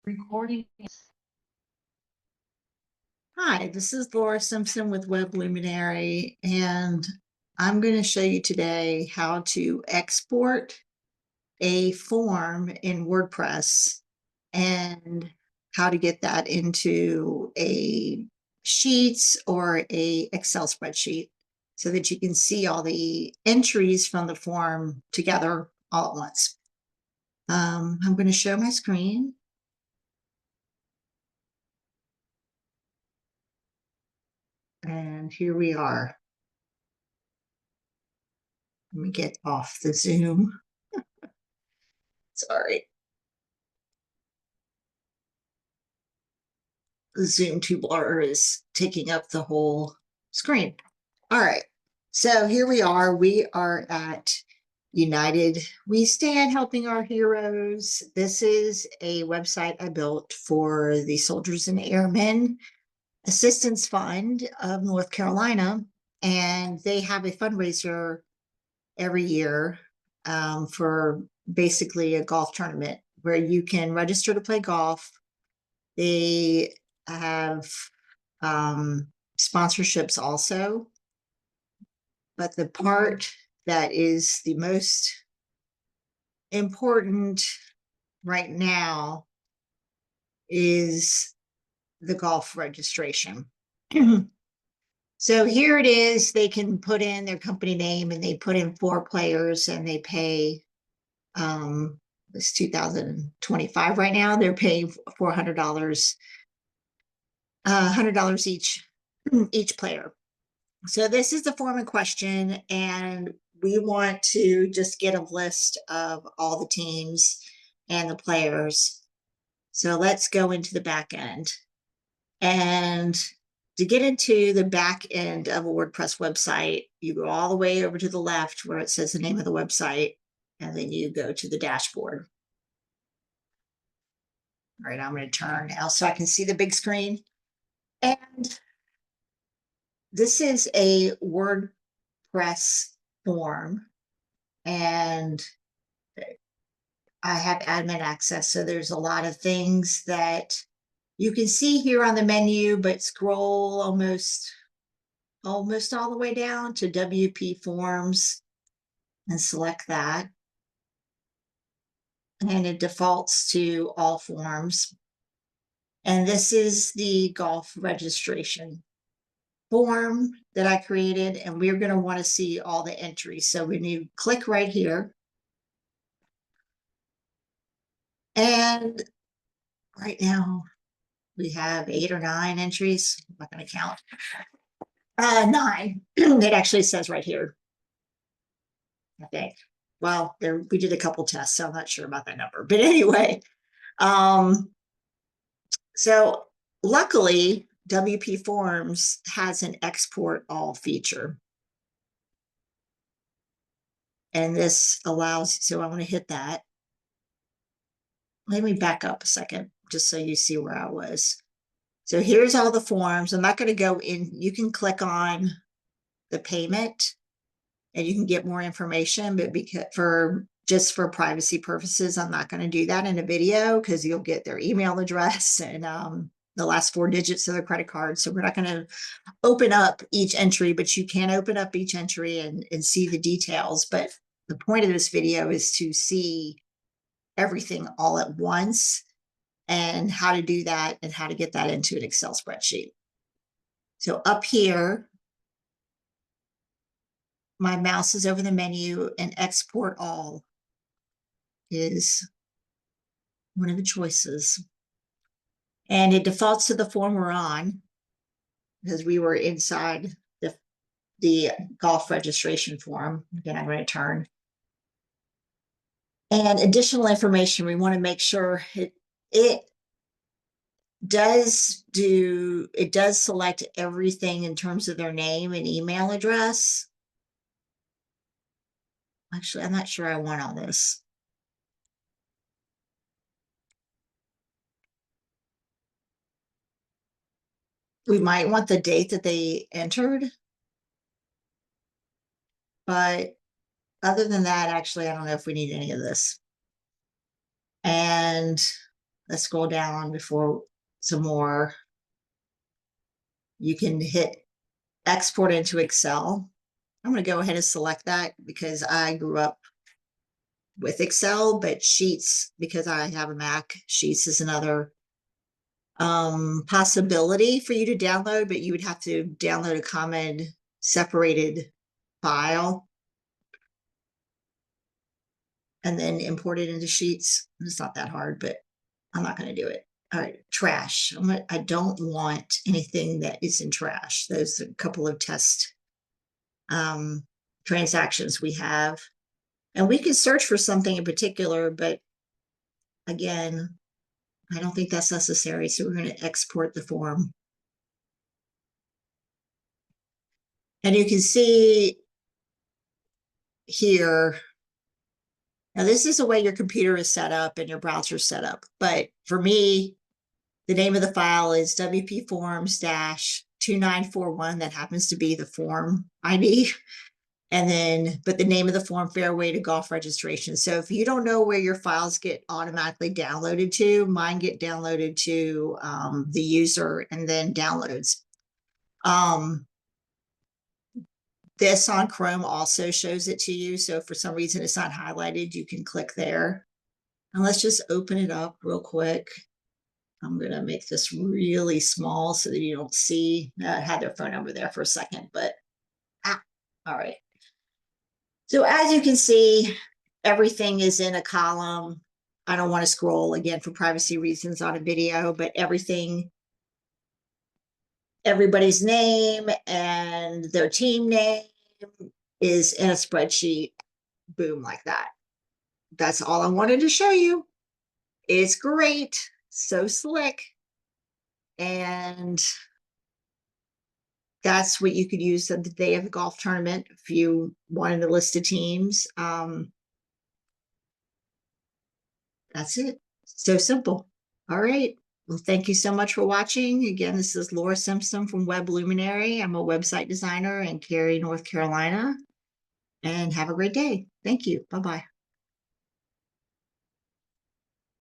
Recording. Hi, this is Laura Simpson with Web Luminary, and I'm going to show you today how to export a form in WordPress and how to get that into a Sheets or a Excel spreadsheet so that you can see all the entries from the form together all at once. I'm going to show my screen. And here we are. Let me get off the Zoom. Sorry. The Zoom toolbar is taking up the whole screen. All right. So here we are. We are at United We Stand Helping Our Heroes. This is a website I built for the Soldiers and Airmen Assistance Fund of North Carolina. And they have a fundraiser every year for basically a golf tournament where you can register to play golf. They have sponsorships also, but the part that is the most important right now is the golf registration. So here it is. They can put in their company name and they put in 4 players and they pay it's 2025 right now. They're paying $400 $100 each player. So this is the form in question, and we want to just get a list of all the teams and the players. So let's go into the back end. And to get into the back end of a WordPress website, you go all the way over to the left where it says the name of the website, and then you go to the dashboard. All right, I'm going to turn now so I can see the big screen. And this is a WordPress form, and I have admin access. So there's a lot of things that you can see here on the menu, but scroll almost all the way down to WP Forms and select that. And it defaults to all forms. And this is the golf registration form that I created, and we're going to want to see all the entries. So when you click right here, and right now we have 8 or 9 entries. I'm not going to count. 9. It actually says right here, I think. Well, we did a couple tests, so I'm not sure about that number. But anyway, so luckily, WP Forms has an export all feature. And this allows, so I want to hit that. Let me back up a second, just so you see where I was. So here's all the forms. I'm not going to go in. You can click on the payment and you can get more information, but because just for privacy purposes, I'm not going to do that in a video because you'll get their email address and the last 4 digits of their credit card. So we're not going to open up each entry, but you can open up each entry and see the details. But the point of this video is to see everything all at once and how to do that and how to get that into an Excel spreadsheet. So up here, my mouse is over the menu, and export all is one of the choices. And it defaults to the form we're on because we were inside the golf registration form. Again, I'm going to turn. And additional information, we want to make sure it does select everything in terms of their name and email address. Actually, I'm not sure I want all this. We might want the date that they entered. But other than that, actually, I don't know if we need any of this. And let's scroll down before some more. You can hit export into Excel. I'm going to go ahead and select that because I grew up with Excel, but Sheets, because I have a Mac, Sheets is another possibility for you to download, but you would have to download a common separated file and then import it into Sheets. It's not that hard, but I'm not going to do it. All right, trash. I don't want anything that is in trash. There's a couple of test transactions we have, and we can search for something in particular, but again, I don't think that's necessary. So we're going to export the form. And you can see here, now this is the way your computer is set up and your browser is set up. But for me, the name of the file is WPForms-2941. That happens to be the form ID. And then, but the name of the form, Fairway to Golf Registration. So if you don't know where your files get automatically downloaded to, mine get downloaded to the user and then downloads. This on Chrome also shows it to you. So if for some reason it's not highlighted, you can click there. And let's just open it up real quick. I'm going to make this really small so that you don't see. I had their phone number there for a second, but all right. So as you can see, everything is in a column. I don't want to scroll again for privacy reasons on a video, but everything, everybody's name and their team name is in a spreadsheet. Boom, like that. That's all I wanted to show you. It's great, so slick. And that's what you could use on the day of the golf tournament if you wanted a list of teams. That's it. So simple. All right. Well, thank you so much for watching. Again, this is Laura Simpson from Web Luminary. I'm a website designer in Cary, North Carolina. And have a great day. Thank you. Bye-bye.